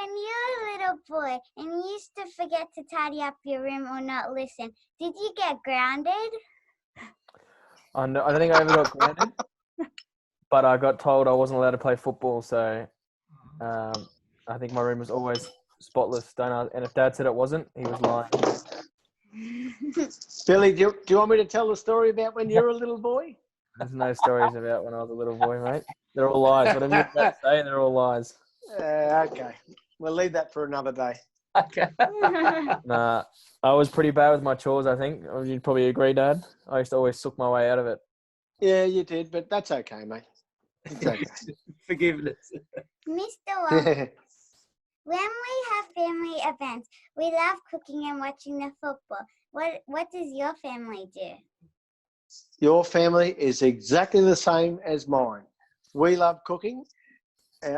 when you're a little boy and you used to forget to tidy up your room or not listen, did you get grounded? I don't think I ever got grounded, but I got told I wasn't allowed to play football. So I think my room was always spotless. And if Dad said it wasn't, he was lying. Billy, do you want me to tell the story about when you were a little boy? There's no stories about when I was a little boy, mate. They're all lies. Whatever you're about to say, they're all lies. Okay. We'll leave that for another day. Okay. Nah, I was pretty bad with my chores, I think. You'd probably agree, Dad. I used to always suck my way out of it. Yeah, you did, but that's okay, mate. It's okay. Forgiveness. Mr. Walters, when we have family events, we love cooking and watching the football. What does your family do? Your family is exactly the same as mine. We love cooking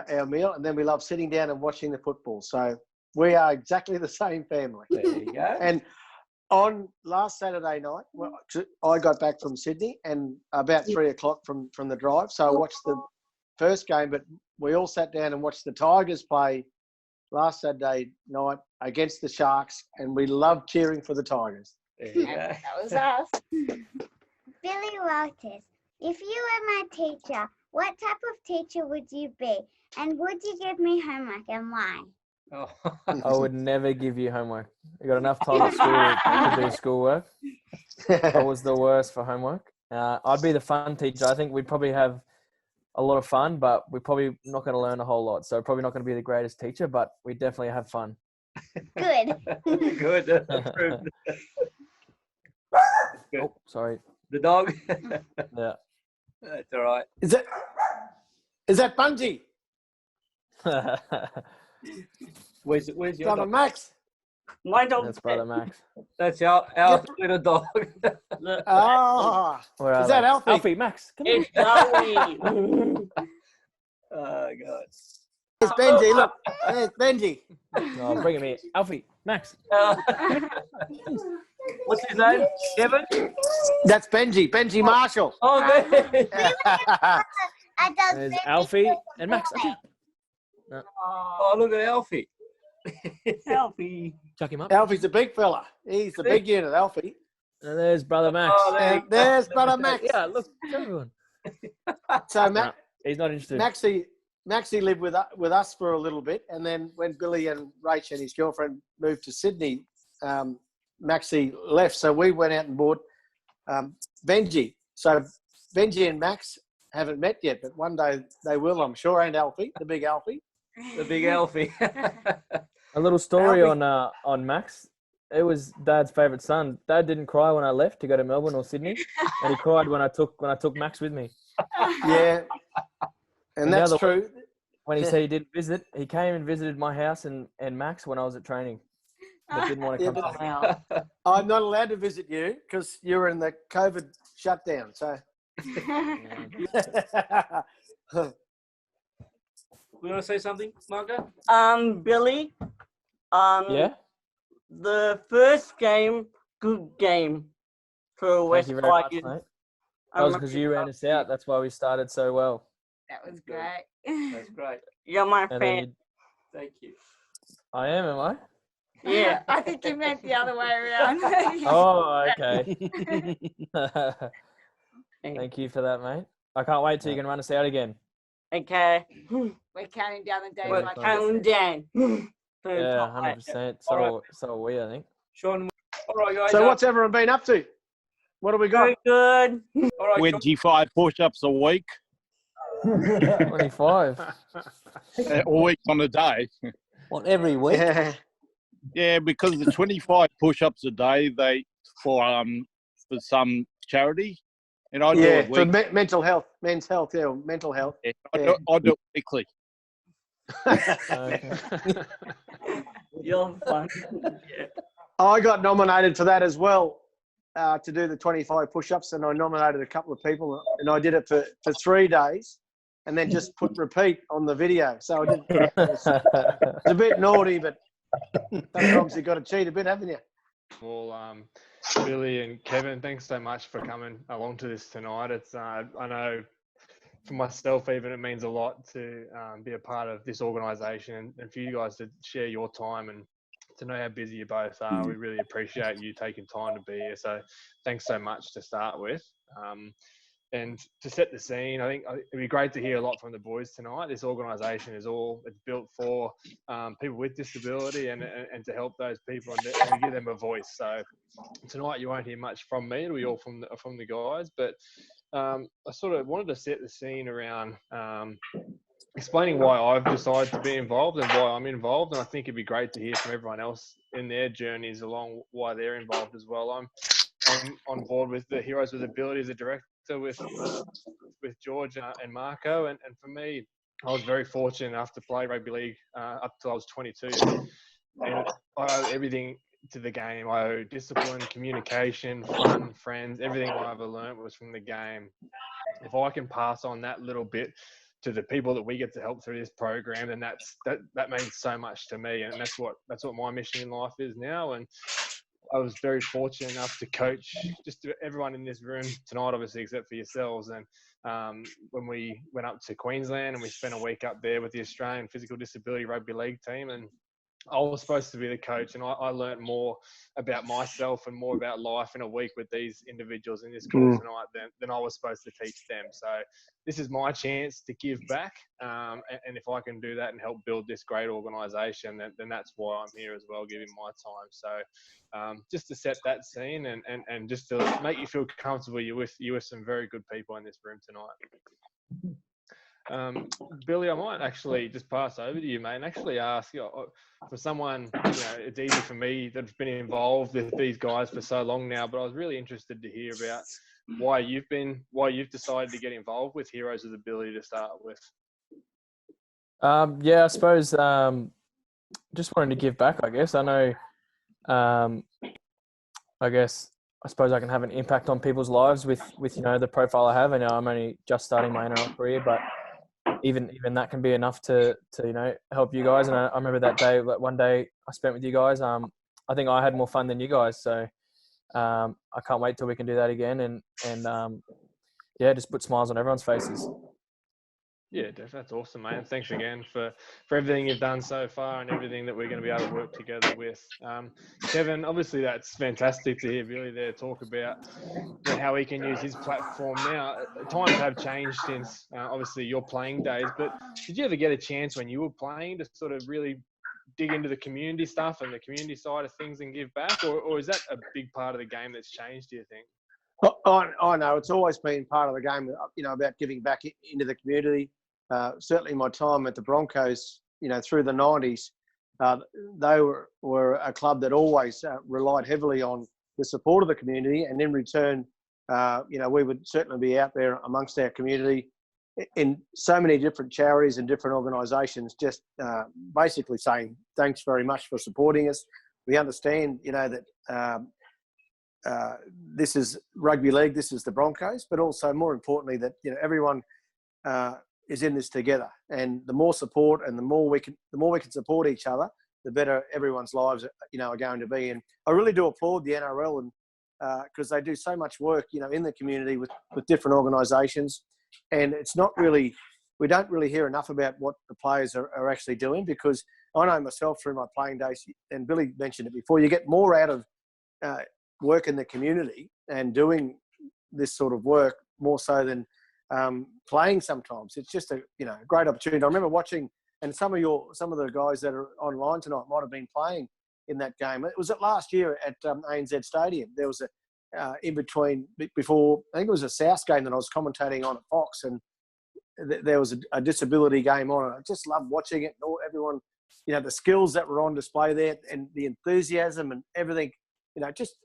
our meal, and then we love sitting down and watching the football. So we are exactly the same family. There you go. And on last Saturday night, I got back from Sydney and about 3 o'clock from the drive. So I watched the first game, but we all sat down and watched the Tigers play last Saturday night against the Sharks, and we loved cheering for the Tigers. There you go. That was us. Billy Walters, if you were my teacher, what type of teacher would you be? And would you give me homework and why? Oh. I would never give you homework. You got enough time at school to do schoolwork. I was the worst for homework. I'd be the fun teacher. I think we'd probably have a lot of fun, but we're probably not going to learn a whole lot. So probably not going to be the greatest teacher, but we definitely have fun. Good. Good. Approved. Good. Oh, sorry. The dog. Yeah. That's all right. Is that Bungie? Where's your Brother dog? Max? My dog. That's Brother Max. That's our little dog. Oh, Where are is that they? Alfie? Alfie, Max, come here. It's Joey. Oh God. There's Benji. Look, there's Benji. Oh, bring him here. Alfie, Max. What's his name? Kevin? That's Benji. Benji Marshall. Oh, man. There's Alfie and Max. Okay. Oh, look at Alfie. Selfie. Chuck him up. Alfie's a big fella. He's the big unit, Alfie. And there's Brother Max. Oh, there you And there's Brother Max. Yeah, look, show everyone. So No, he's not interested. Maxie lived with us for a little bit, and then when Billy and Rach and his girlfriend moved to Sydney, Maxie left. So we went out and bought Benji. So Benji and Max haven't met yet, but one day they will, I'm sure. And Alfie, the big Alfie. The big Alfie. A little story Alfie. on Max. It was Dad's favourite son. Dad didn't cry when I left to go to Melbourne or Sydney, and he cried when I took Max with me. Yeah, and that's the other true. When he said he didn't visit, he came and visited my house and Max when I was at training, but didn't want to Yeah, come. but- to me. I'm not allowed to visit you because you were in the COVID shutdown. So. You want to say something, Marco? Billy. Yeah. The first game, good game for Thank West you very much, Tigers. mate. That was because you ran us out. That's why we started so well. That was great. That's great. You're my And then fan. Thank you. I am I? Yeah. I think you meant the other way around. Oh, okay. Thank you for that, mate. I can't wait till you can run us out again. Okay. We're counting down the days. Well, like Count this. down. Yeah, 100%. All So are we, I think. Sean. All right, guys. So what's everyone been up to? What have we got? Very good. All right, Sean. 25 push-ups a week, 25. a week on a day. What, every week? Yeah. Yeah, because the 25 push-ups a day, they for some charity, and I do Yeah, it for weekly. mental health, men's health, yeah, mental health. Yeah, Yeah. I do it weekly. Okay. You're fun. I got nominated for that as well, to do the 25 push-ups, and I nominated a couple of people, and I did it for 3 days, and then just put repeat on the video. So I did. It's a bit naughty, but sometimes you've got to cheat a bit, haven't you? Well, Billy and Kevin, thanks so much for coming along to this tonight. It's I know for myself, even, it means a lot to be a part of this organisation and for you guys to share your time and to know how busy you both are. We really appreciate you taking time to be here. So thanks so much to start with. And to set the scene, I think it'd be great to hear a lot from the boys tonight. This organisation it's built for people with disability and to help those people and to give them a voice. So tonight you won't hear much from me. It'll be all from the guys. But I sort of wanted to set the scene around explaining why I've decided to be involved and why I'm involved. And I think it'd be great to hear from everyone else in their journeys along why they're involved as well. I'm on board with the Heroes with Ability as a director with George and Marco. And for me, I was very fortunate enough to play rugby league up till I was 22. And I owe everything to the game. I owe discipline, communication, fun, friends. Everything I ever learned was from the game. If I can pass on that little bit to the people that we get to help through this program, then that means so much to me. And that's what my mission in life is now. And I was very fortunate enough to coach just everyone in this room tonight, obviously, except for yourselves. And when we went up to Queensland and we spent a week up there with the Australian Physical Disability Rugby League team, and I was supposed to be the coach, and I learned more about myself and more about life in a week with these individuals in this call tonight than I was supposed to teach them. So this is my chance to give back, and if I can do that and help build this great organisation, then that's why I'm here as well, giving my time. So just to set that scene and just to make you feel comfortable, you're with some very good people in this room tonight. Billy, I might actually just pass over to you, mate, and actually ask for someone, it's easy for me that's been involved with these guys for so long now, but I was really interested to hear about why you've decided to get involved with Heroes with Ability to start with. Yeah, I suppose just wanted to give back, I guess. I know, I suppose I can have an impact on people's lives with the profile I have. I know I'm only just starting my NRL career, but even that can be enough to help you guys. And I remember that one day I spent with you guys. I think I had more fun than you guys. So I can't wait till we can do that again. And just put smiles on everyone's faces. Yeah, definitely. That's awesome, mate. And thanks again for everything you've done so far and everything that we're going to be able to work together with. Kevin, obviously that's fantastic to hear Billy there talk about how he can use his platform now. Times have changed since obviously your playing days, but did you ever get a chance when you were playing to sort of really dig into the community stuff and the community side of things and give back, or is that a big part of the game that's changed, do you think? I know it's always been part of the game, about giving back into the community. Certainly my time at the Broncos, through the 90s, they were a club that always relied heavily on the support of the community. And in return, we would certainly be out there amongst our community in so many different charities and different organisations, just basically saying thanks very much for supporting us. We understand, that this is rugby league, this is the Broncos, but also more importantly that everyone is in this together. And the more support and the more we can support each other, the better everyone's lives are going to be. And I really do applaud the NRL and because they do so much work in the community with different organisations. And it's not really, we don't really hear enough about what the players are actually doing, because I know myself through my playing days, and Billy mentioned it before, you get more out of work in the community and doing this sort of work more so than playing sometimes. It's just a great opportunity. I remember watching, and some of the guys that are online tonight might have been playing in that game. It was last year at ANZ Stadium. There was in between, before, I think it was a South game that I was commentating on at Fox, and there was a disability game on. I just loved watching it. Everyone, the skills that were on display there and the enthusiasm and everything, just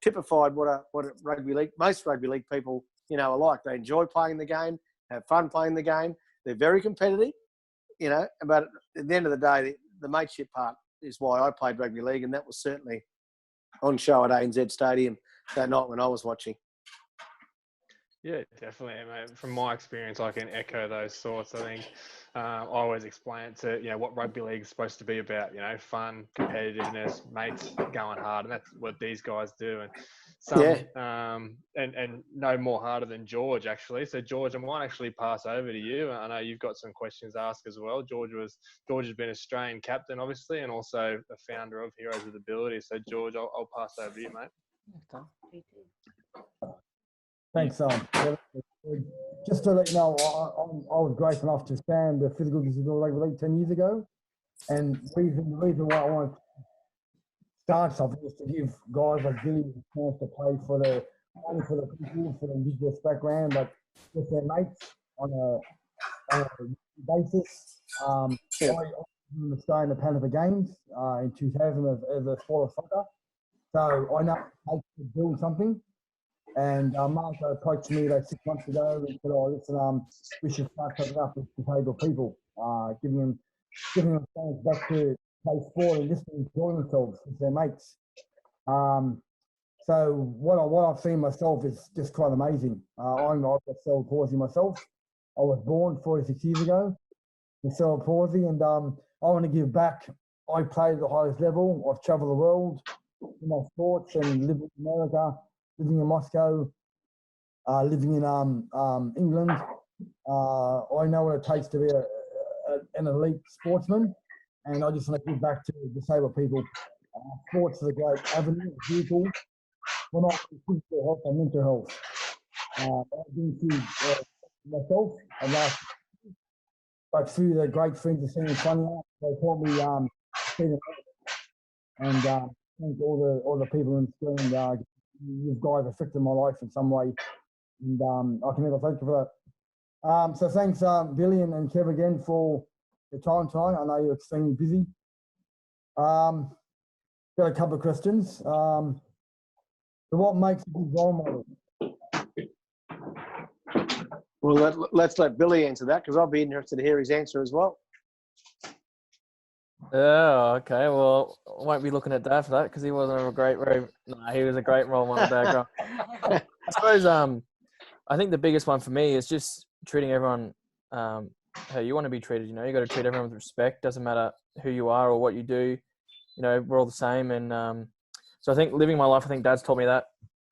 typified what most rugby league people, are like. They enjoy playing the game, have fun playing the game. They're very competitive, but at the end of the day, the mateship part is why I played rugby league, and that was certainly on show at ANZ Stadium that night when I was watching. Yeah, definitely, mate. From my experience, I can echo those thoughts. I think I always explain it to what rugby league is supposed to be about. Fun, competitiveness, mates going hard, and that's what these guys do. And some Yeah. and no more harder than George actually. So George, I might actually pass over to you. I know you've got some questions asked as well. George has been Australian captain obviously, and also a founder of Heroes with Ability. So George, I'll pass over to you, mate. Thanks, just to let you know, I was gracious enough to stand the Physical Disability Rugby League 10 years ago, and the reason why I wanted to start something is to give guys like Billy a chance to play for the people, for the Indigenous background, but with their mates on a basis. I was in the Australian Panama Games in 2000 as a sport of soccer, so I know how to build something. And Marco approached me about 6 months ago and said, "Oh, listen, we should start something up with disabled people, giving them a chance back to play sport and just enjoy themselves with their mates." So what I've seen myself is just quite amazing. I've got cerebral palsy myself. I was born 46 years ago with cerebral palsy, and I want to give back. I played at the highest level. I've travelled the world in my sports and lived in America, living in Moscow, living in England. I know what it takes to be an elite sportsman, and I just want to give back to disabled people. Sports is a great avenue, vehicle, for not only physical health and mental health. I've been through myself, but through the great friends of Senior Funny, they taught me see them, and thank all the people in Scotland. You guys affected my life in some way, and I can never thank you for that. So thanks, Billy and Kev again for your time tonight. I know you're extremely busy. Got a couple of questions. So what makes a good role model? Well, let's let Billy answer that because I'll be interested to hear his answer as well. Oh, okay. Well, I won't be looking at Dad for that because he wasn't he was a great role model, Dad. I suppose I think the biggest one for me is just treating everyone how you want to be treated. You know, you got to treat everyone with respect. Doesn't matter who you are or what you do. You know, we're all the same. And so I think living my life, I think Dad's taught me that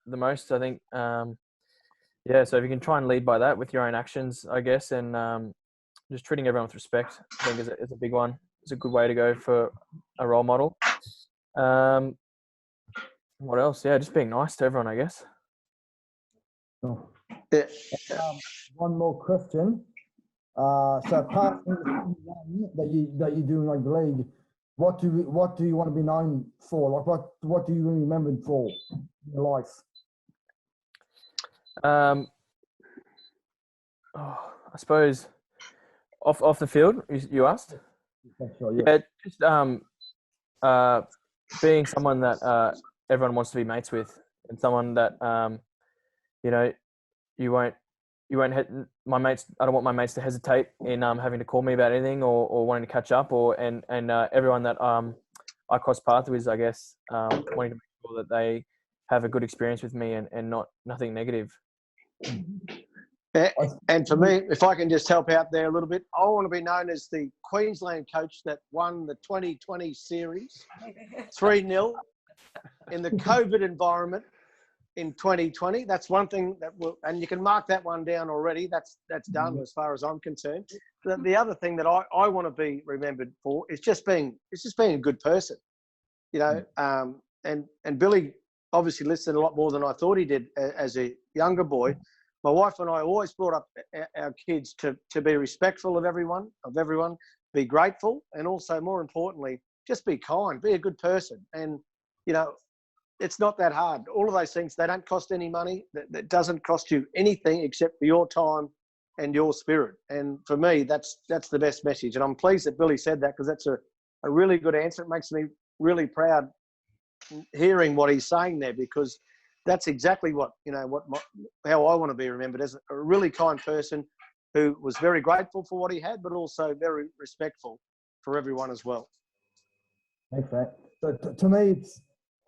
the most. I think, yeah. So if you can try and lead by that with your own actions, I guess, and just treating everyone with respect, I think is a big one. It's a good way to go for a role model. What else? Yeah, just being nice to everyone, I guess. Oh. Yeah. One more question. So apart from that you do in like the league, what do you want to be known for? Like what do you really remember for in your life? I suppose off the field, you asked. Sure, Yeah, just being someone that everyone wants to be mates with, and someone that you know, you won't my mates. I don't want my mates to hesitate in having to call me about anything or wanting to catch up, and everyone that I cross paths with, I guess, wanting to make sure that they have a good experience with me and nothing negative. And for me, if I can just help out there a little bit, I want to be known as the Queensland coach that won the 2020 series 3-0 in the COVID environment in 2020. That's one thing that and you can mark that one down already. That's done as far as I'm concerned. The other thing that I want to be remembered for is just being a good person, you know. And Billy obviously listened a lot more than I thought he did as a younger boy. My wife and I always brought up our kids to be respectful of everyone, be grateful, and also, more importantly, just be kind, be a good person. And, you know, it's not that hard. All of those things, they don't cost any money. That doesn't cost you anything except for your time and your spirit. And for me, that's the best message. And I'm pleased that Billy said that because that's a really good answer. It makes me really proud hearing what he's saying there, because that's exactly what, you know, how I want to be remembered, as a really kind person who was very grateful for what he had, but also very respectful for everyone as well. Thanks, Matt. So to me,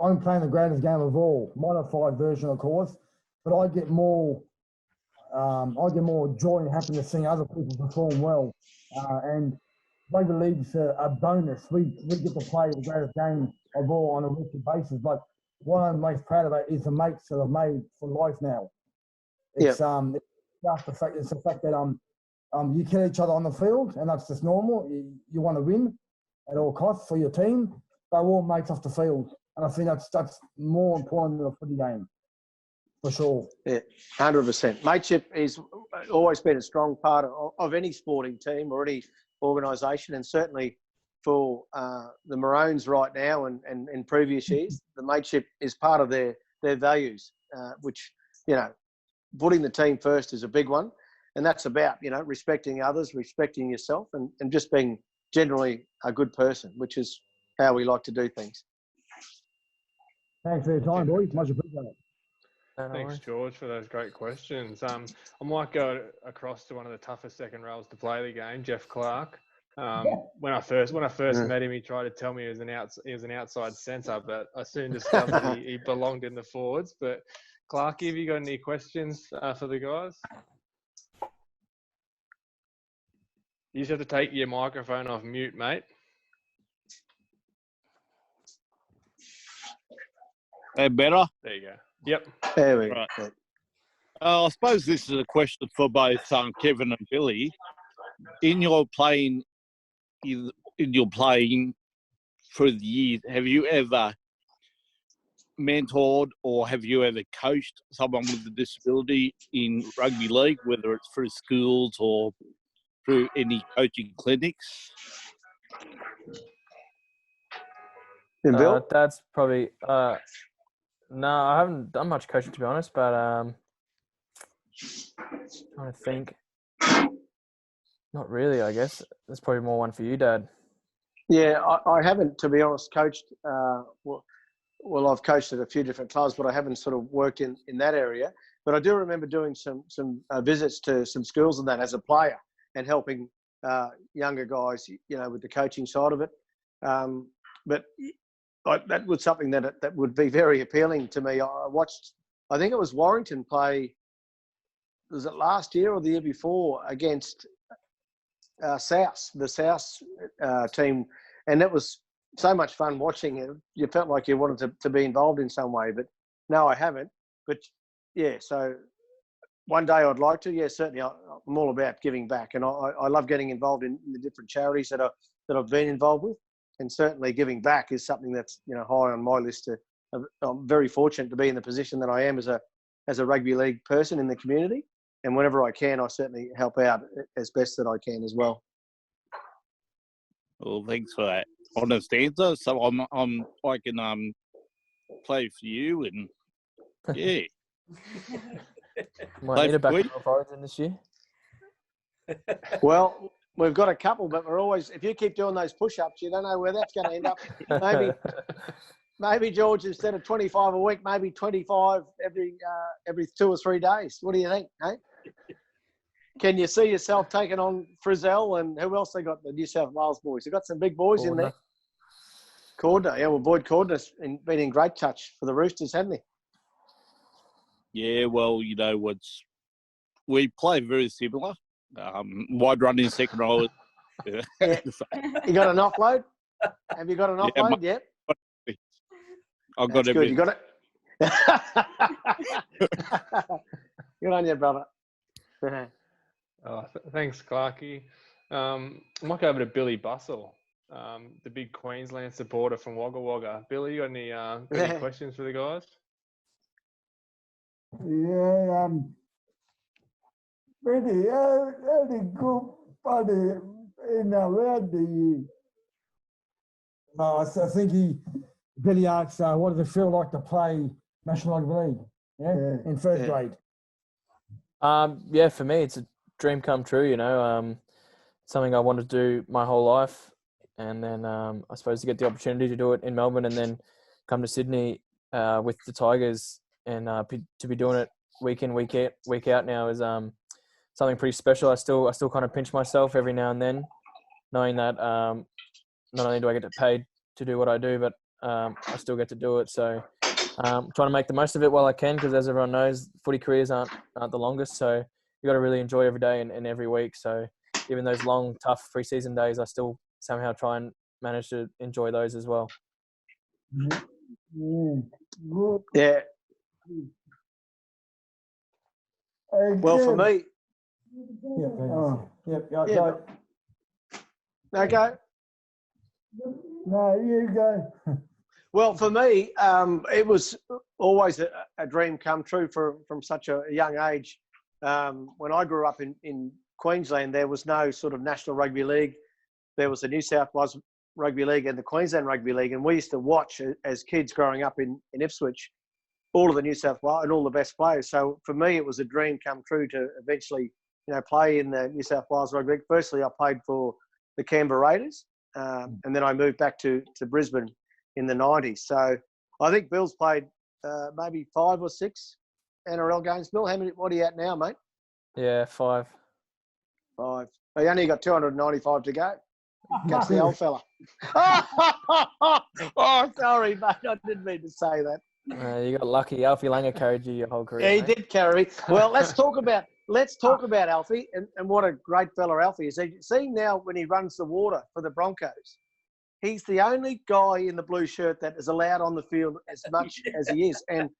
I'm playing the greatest game of all, modified version, of course, but I get more joy and happiness seeing other people perform well. And rugby league's a bonus. We get to play the greatest game of all on a weekly basis, but what I'm most proud about is the mates that I've made for life now. It's it's the fact that you kill each other on the field, and that's just normal. You want to win at all costs for your team, but all mates off the field, and I think that's more important than a footy game, for sure. Yeah, 100%. Mateship is always been a strong part of any sporting team or any organisation, and certainly for the Maroons right now and in previous years, the mateship is part of their values, which, you know, putting the team first is a big one. And that's about, you know, respecting others, respecting yourself, and just being generally a good person, which is how we like to do things. Thanks for your time, boys. Much appreciated. Thanks, George, for those great questions. I might go across to one of the toughest second rows to play the game, Jeff Clark. When I first met him, he tried to tell me he was an outside centre, but I soon discovered he belonged in the forwards. But Clarky, have you got any questions for the guys? You just have to take your microphone off mute, mate. That better? There you go. Yep. There we go. Right. I suppose this is a question for both Kevin and Billy. In your playing through the years, have you ever mentored or have you ever coached someone with a disability in rugby league, whether it's through schools or through any coaching clinics? Bill? That's probably no, I haven't done much coaching, to be honest, but trying to think. Not really, I guess. That's probably more one for you, Dad. Yeah, I haven't, to be honest, coached. Well, I've coached at a few different clubs, but I haven't sort of worked in that area. But I do remember doing some visits to some schools and that as a player and helping younger guys, you know, with the coaching side of it. But that was something that would be very appealing to me. I watched, I think it was Warrington play, was it last year or the year before, against the South team, and it was so much fun watching it. You felt like you wanted to be involved in some way, but no, I haven't. But yeah, so one day I'd like to. Yeah, certainly I'm all about giving back, and I love getting involved in the different charities that I've been involved with, and certainly giving back is something that's, you know, high on my list. I'm very fortunate to be in the position that I am as a rugby league person in the community. And whenever I can, I certainly help out as best that I can as well. Well, thanks for that honest answer. So I can play for you, and yeah. Might need a back of Origin this year. Well, we've got a couple, but we're always, if you keep doing those push-ups, you don't know where that's going to end up. Maybe George, instead of 25 a week, maybe 25 every 2 or 3 days. What do you think, eh? Can you see yourself taking on Frizzell, and who else they got? The New South Wales boys. They've got some big boys in there. Cordner, yeah, well, Boyd Cordner's been in great touch for the Roosters, hasn't he? Yeah, well, you know, we play very similar. Wide running second row. Yeah. You got an offload? Have you got an offload yet? I've got everything. Good. You got it? Good on you, brother. Thanks, Clarky. I might go over to Billy Bussell, the big Queensland supporter from Wagga Wagga. Billy, you got any questions for the guys? Yeah, pretty good buddy in around the year. No, I think Billy asks, what does it feel like to play National Rugby League? Yeah, in first grade. Yeah, for me, it's a dream come true, you know, something I wanted to do my whole life. And then I suppose to get the opportunity to do it in Melbourne and then come to Sydney with the Tigers and to be doing it week in, week out now is something pretty special. I still kind of pinch myself every now and then, knowing that not only do I get paid to do what I do, but I still get to do it. So trying to make the most of it while I can, because as everyone knows, footy careers aren't the longest. So you got to really enjoy every day and every week. So even those long, tough pre-season days, I still somehow try and manage to enjoy those as well. Yeah. Well, for me, Yeah, Yeah. okay. No, you go. Well, for me, it was always a dream come true from such a young age. When I grew up in Queensland, there was no sort of National Rugby League. There was the New South Wales Rugby League and the Queensland Rugby League, and we used to watch as kids growing up in Ipswich all of the New South Wales and all the best players. So for me, it was a dream come true to eventually, play in the New South Wales Rugby League. Firstly, I played for the Canberra Raiders, and then I moved back to Brisbane in the 90s. So I think Bill's played maybe 5 or 6 NRL games. Bill, what are you at now, mate? Yeah, 5. 5. You only got 295 to go. Catch the old fella. Oh, sorry, mate. I didn't mean to say that. You got lucky. Alfie Langer carried you your whole career. Yeah, he mate. did carry. Well, let's talk about Alfie and what a great fella Alfie is. See now when he runs the water for the Broncos, he's the only guy in the blue shirt that is allowed on the field as much as he is. And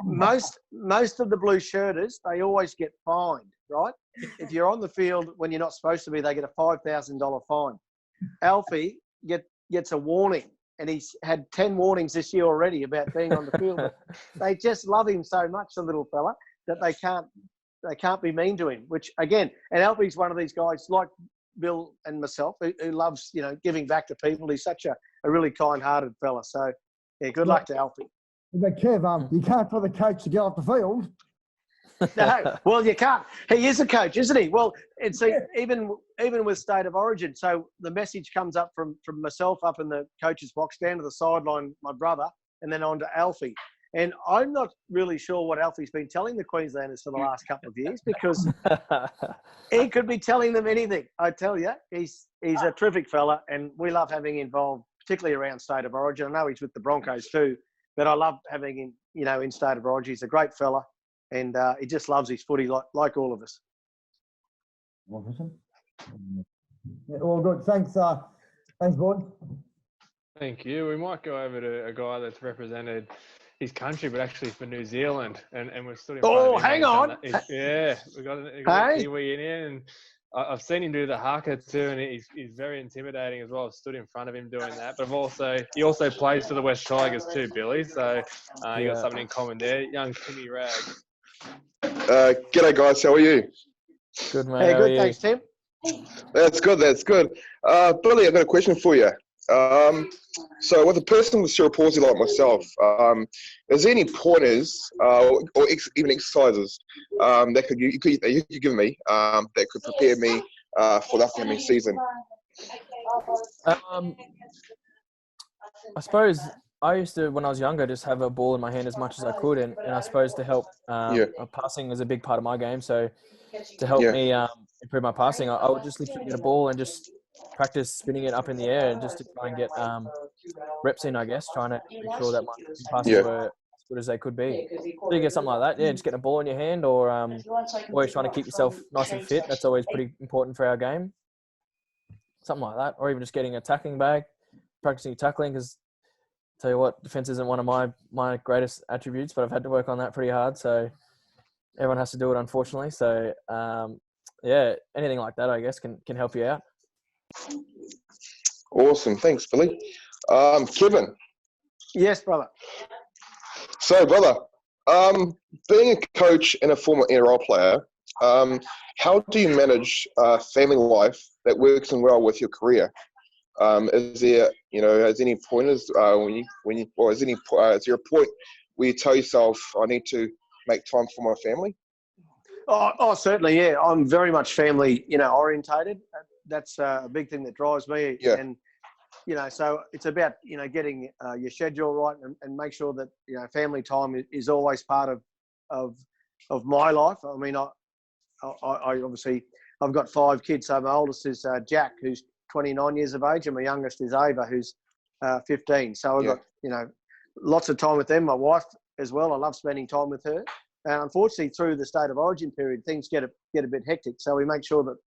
most of the blue shirters, they always get fined, right? If you're on the field when you're not supposed to be, they get a $5,000 fine. Alfie gets a warning, and he's had 10 warnings this year already about being on the field. They just love him so much, the little fella, that they can't be mean to him, which again, and Alfie's one of these guys like Bill and myself who loves, giving back to people. He's such a really kind-hearted fella. So, yeah, good luck to Alfie. But Kev, you can't tell the coach to get off the field. No, well, you can't. He is a coach, isn't he? Well, and see, even with State of Origin, so the message comes up from myself up in the coach's box, down to the sideline, my brother, and then on to Alfie. And I'm not really sure what Alfie's been telling the Queenslanders for the last couple of years, because he could be telling them anything. I tell you, he's a terrific fella, and we love having him involved, particularly around State of Origin. I know he's with the Broncos too, but I love having him, in State of Origin. He's a great fella, and he just loves his footy like all of us. Yeah, all good. Thanks, boy. Thank you. We might go over to a guy that's represented his country, but actually for New Zealand, and we're stood in front of him. Hang on. Yeah, we got a Kiwi in here, and I've seen him do the haka too, and he's very intimidating as well. I've stood in front of him doing that, but he also plays for the West Tigers too, Billy. So you got something in common there. Young Timmy Rag. G'day guys, how are you? Good, mate. Hey, How are good, you? thanks, Tim. That's good. Billy, I've got a question for you. So with a person with cerebral palsy like myself, is there any pointers or even exercises that you could give me that could prepare me for the upcoming season? I suppose I used to, when I was younger, just have a ball in my hand as much as I could, and I suppose to help, passing is a big part of my game. So to help me improve my passing, I would just literally get a ball and just practice spinning it up in the air, and just to try and get reps in, I guess, trying to make sure that my passes were as good as they could be. So you get something like that, just getting a ball in your hand, or always trying to keep yourself nice and fit. That's always pretty important for our game. Something like that, or even just getting a tackling bag, practicing tackling, because tell you what, defense isn't one of my greatest attributes, but I've had to work on that pretty hard. So everyone has to do it, unfortunately. So anything like that, I guess, can help you out. Awesome, thanks, Billy. Kevin. Yes, brother. So, brother, being a coach and a former NRL player, how do you manage family life that works in well with your career? Is there, is any pointers is there a point where you tell yourself, I need to make time for my family? Oh, certainly, yeah. I'm very much family, orientated. That's a big thing that drives me. Yeah. And, so it's about, getting your schedule right and make sure that, family time is always part of my life. I mean, I obviously, I've got 5 kids. So my oldest is Jack, who's 29 years of age, and my youngest is Ava, who's 15. So I've got, lots of time with them. My wife as well. I love spending time with her. And unfortunately, through the State of Origin period, things get a bit hectic. So we make sure that,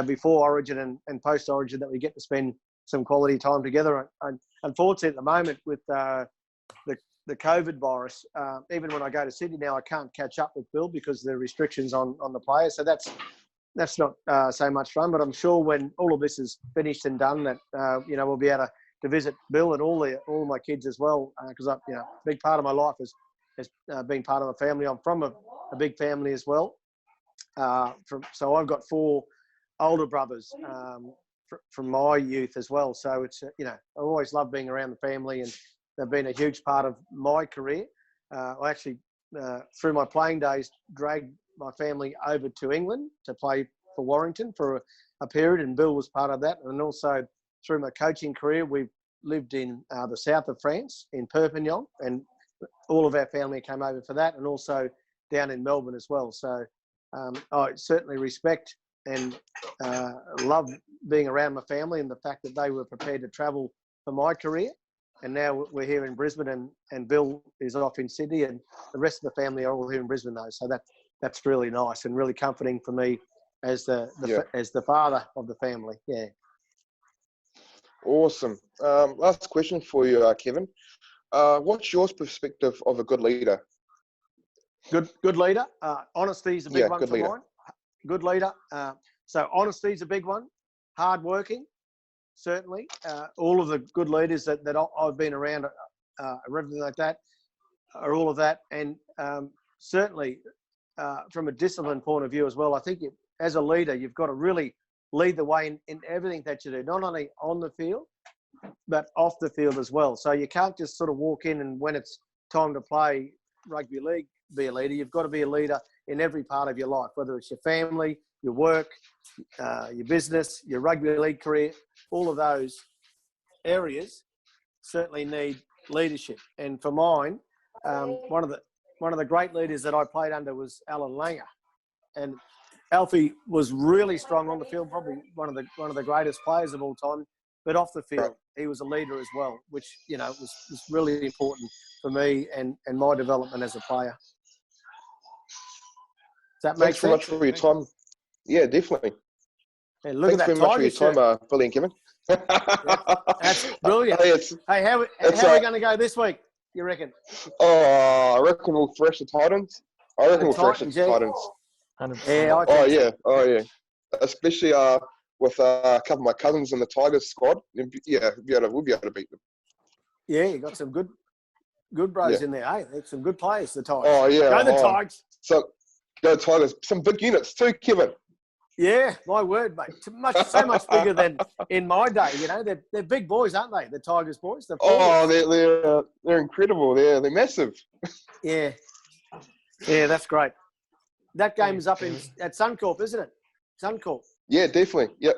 before Origin and post Origin, that we get to spend some quality time together. And unfortunately, at the moment, with the COVID virus. Even when I go to Sydney now, I can't catch up with Bill because of the restrictions on the players. So that's not so much fun. But I'm sure when all of this is finished and done, that we'll be able to visit Bill and all of my kids as well. Because a big part of my life has been part of a family. I'm from a big family as well. So I've got 4 older brothers from my youth as well. So it's I always love being around the family, and they've been a huge part of my career. I actually through my playing days dragged my family over to England to play for Warrington for a period, and Bill was part of that. And also through my coaching career, we've lived in the south of France, in Perpignan, and all of our family came over for that, and also down in Melbourne as well. So I certainly respect and love being around my family, and the fact that they were prepared to travel for my career. And now we're here in Brisbane, and Bill is off in Sydney, and the rest of the family are all here in Brisbane though. So that's really nice and really comforting for me as the father of the family. Yeah. Awesome. Last question for you, Kevin. What's your perspective of a good leader? Good leader. Honesty is a big one good for leader. mine. Good leader. So honesty is a big one. Hard working, certainly. All of the good leaders that I've been around, everything like that, are all of that. And certainly from a discipline point of view as well, I think as a leader, you've got to really lead the way in everything that you do, not only on the field, but off the field as well. So you can't just sort of walk in and when it's time to play rugby league, be a leader. You've got to be a leader in every part of your life, whether it's your family, your work, your business, your rugby league career. All of those areas certainly need leadership. And for mine, one of the great leaders that I played under was Alan Langer, and Alfie was really strong on the field, probably one of the greatest players of all time. But off the field, he was a leader as well, which was really important for me and my development as a player. Does that make Thanks so much sense? for your time. Yeah, definitely. And look Thanks at that very much for your Tiger time, shirt. Billy and Kevin. That's brilliant. Hey, How are we going to go this week, you reckon? I reckon we'll thrash the Titans. I reckon we'll thrash the Titans, yeah. Titans. 100%. Yeah, I think so. Oh yeah. Especially with a couple of my cousins in the Tigers squad. Yeah, we'll be able to beat them. Yeah, you got some good bros in there, hey? There's some good players, the Tigers. Oh yeah. Go the Tigers. So go Tigers. Some big units too, Kevin. Yeah, my word, mate. So much bigger than in my day. They're big boys, aren't they? The Tigers boys. They're incredible. They're massive. Yeah, that's great. That game is up at Suncorp, isn't it? Suncorp. Yeah, definitely. Yep.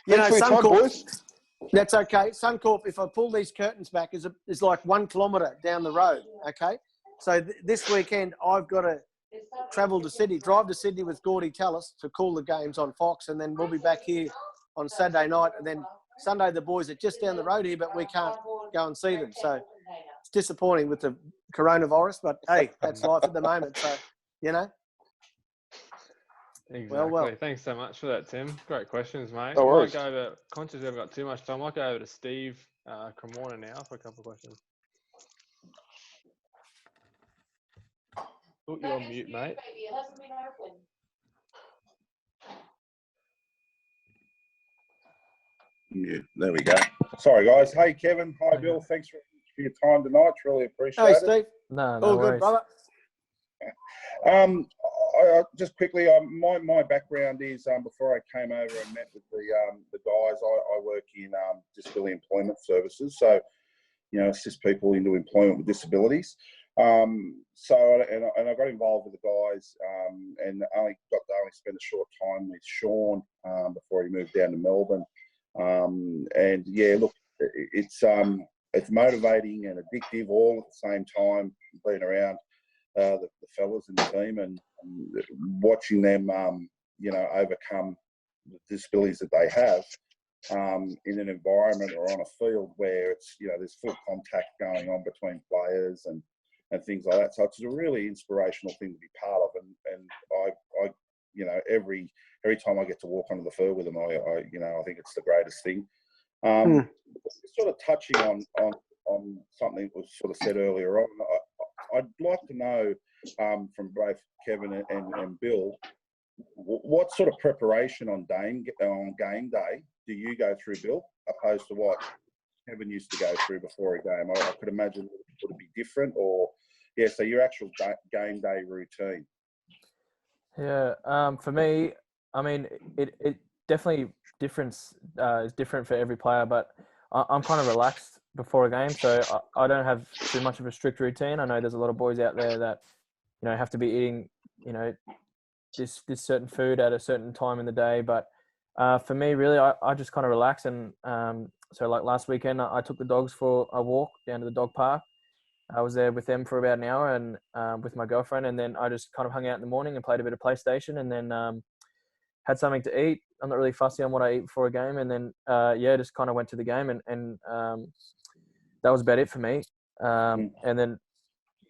Thanks for your time, boys. That's okay. Suncorp, if I pull these curtains back, is like 1 kilometre down the road. Okay, so this weekend I've got to drive to Sydney with Gordy Tallis to call the games on Fox, and then we'll be back here on Saturday night, and then Sunday the boys are just down the road here, but we can't go and see them. So it's disappointing with the coronavirus, but hey, that's life at the moment. So Exactly. Well. Thanks so much for that, Tim. Great questions, mate. No worries. Conscious we haven't got too much time. I might go over to Steve Cremorne now for a couple of questions. Oh, you're on mute, mate. Yeah, there we go. Sorry, guys. Hey, Kevin. Hi, Bill. Thanks for your time tonight. Really appreciate it. Hey, Steve. No All worries. good, brother. I just quickly, my background is before I came over and met with the guys, I work in disability employment services. So, assist people into employment with disabilities. So I got involved with the guys and only spent a short time with Sean before he moved down to Melbourne. And yeah, look, it's motivating and addictive all at the same time, being around the fellas in the team and watching them, overcome the disabilities that they have in an environment or on a field where it's, there's full contact going on between players and things like that. So it's a really inspirational thing to be part of. And I every time I get to walk onto the field with them, I think it's the greatest thing. Sort of touching on on something that was sort of said earlier on. I'd like to know from both Kevin and Bill, what sort of preparation on game day do you go through, Bill, opposed to what Kevin used to go through before a game? I could imagine it would be different, or so your actual game day routine. Yeah, for me, I mean, it definitely is different for every player, but I'm kind of relaxed before a game, so I don't have too much of a strict routine. I know there's a lot of boys out there that, have to be eating, this certain food at a certain time in the day, but for me, really, I just kind of relax. And so like last weekend, I took the dogs for a walk down to the dog park. I was there with them for about an hour and with my girlfriend, and then I just kind of hung out in the morning and played a bit of PlayStation, and then had something to eat. I'm not really fussy on what I eat before a game, and then just kind of went to the game, and that was about it for me. And then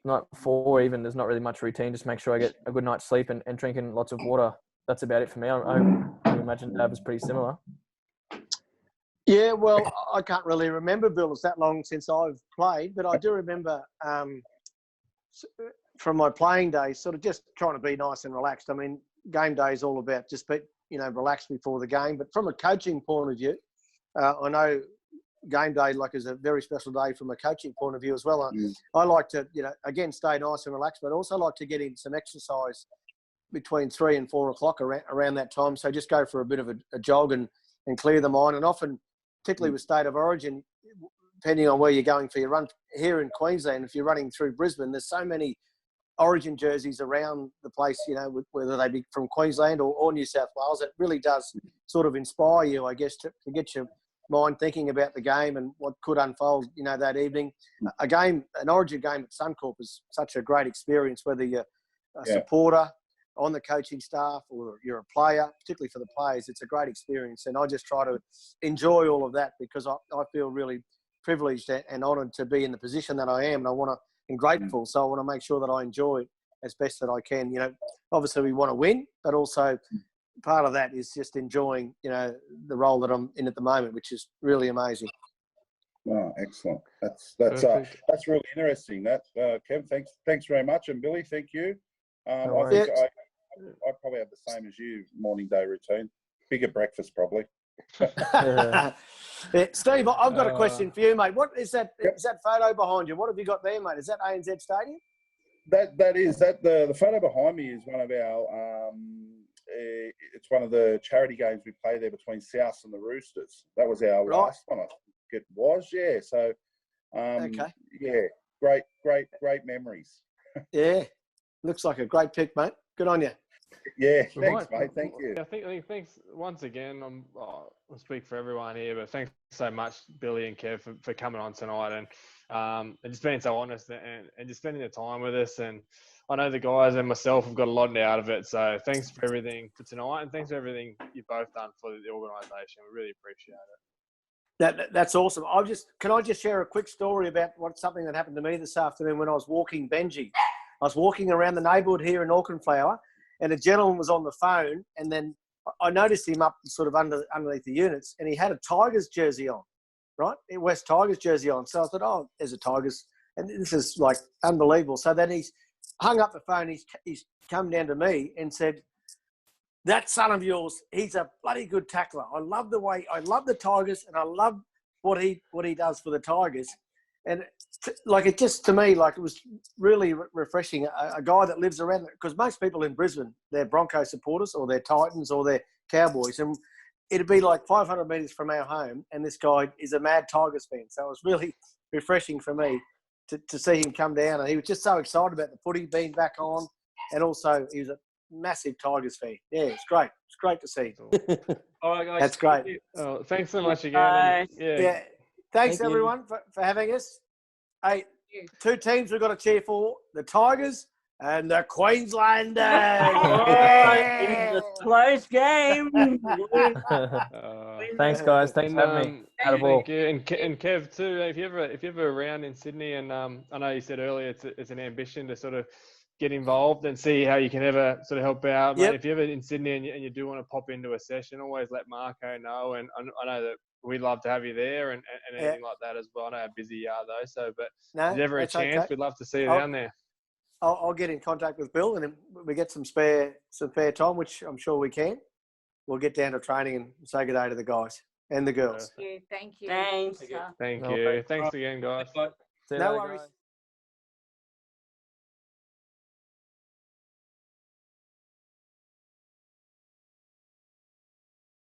night before, even, there's not really much routine. Just make sure I get a good night's sleep and drinking lots of water. That's about it for me. I imagine Dave was pretty similar. Yeah, well, I can't really remember, Bill. It's that long since I've played, but I do remember from my playing days, sort of just trying to be nice and relaxed. I mean, game day is all about just relax before the game. But from a coaching point of view, I know game day is a very special day from a coaching point of view as well. I like to, again, stay nice and relaxed, but also like to get in some exercise between 3 and 4 o'clock around that time. So just go for a bit of a jog and clear the mind. And often, particularly with State of Origin, depending on where you're going for your run here in Queensland, if you're running through Brisbane, there's so many Origin jerseys around the place, whether they be from Queensland or New South Wales. It really does sort of inspire you, I guess, to get your mind thinking about the game and what could unfold, that evening. An Origin game at Suncorp is such a great experience, whether you're a supporter, on the coaching staff, or you're a player. Particularly for the players, it's a great experience, and I just try to enjoy all of that because I feel really privileged and honoured to be in the position that I am, and grateful. So I want to make sure that I enjoy it as best that I can. Obviously we want to win, but also part of that is just enjoying, the role that I'm in at the moment, which is really amazing. Oh, excellent. That's really interesting. Kev, thanks very much, and Billy, thank you. I think I probably have the same as you, morning day routine. Bigger breakfast probably. Steve, I've got a question for you, mate. What is that? Is that photo behind you? What have you got there, mate? Is that ANZ Stadium? That is the photo behind me is one of our. It's one of the charity games we play there between South and the Roosters. That was our last one, I think it was. Yeah. So, okay. Yeah, great memories. Yeah, looks like a great pick, mate. Good on you. Yeah, thanks, mate. Thank you. I think thanks once again. I'll speak for everyone here, but thanks so much, Billy and Kev, for coming on tonight and just being so honest and just spending the time with us. And I know the guys and myself have got a lot out of it. So thanks for everything for tonight, and thanks for everything you've both done for the organisation. We really appreciate it. That's awesome. Can I just share a quick story about something that happened to me this afternoon when I was walking Benji. I was walking around the neighbourhood here in Auchenflower, and a gentleman was on the phone, and then I noticed him up sort of underneath the units, and he had a Tigers jersey on, right? A West Tigers jersey on. So I thought, oh, there's a Tigers, and this is like unbelievable. So then he's hung up the phone. He's come down to me and said, "That son of yours, he's a bloody good tackler. I love the Tigers, and I love what he does for the Tigers." And it just, to me, it was really refreshing. A guy that lives around there, because most people in Brisbane, they're Broncos supporters or they're Titans or they're Cowboys. And it'd be like 500 metres from our home, and this guy is a mad Tigers fan. So it was really refreshing for me to see him come down. And he was just so excited about the footy being back on. And also, he was a massive Tigers fan. Yeah, it's great. It's great to see. All right, guys. That's great. Oh, thanks so much again. Yeah. Thanks, everyone, for having us. Hey, two teams we've got to cheer for, the Tigers and the Queenslanders. It's a close game. Thanks, guys. Thanks for having me. Thank you. And Kev, too, if you're ever around in Sydney, and I know you said earlier it's an ambition to sort of get involved and see how you can ever sort of help out. Mate, Yep. if you're ever in Sydney and you do want to pop into a session, always let Marco know. And I know that we'd love to have you there and anything like that as well. I know how busy you are though. So, but No, if there's ever a that's chance, okay. we'd love to see you I'll- down there. I'll get in contact with Bill, and then we get some spare time, which I'm sure we can. We'll get down to training and say good day to the guys and the girls. Thank you. Thanks. Uh, Thank No you. worries. Thanks again, guys. Bye. See you No later, worries. guys.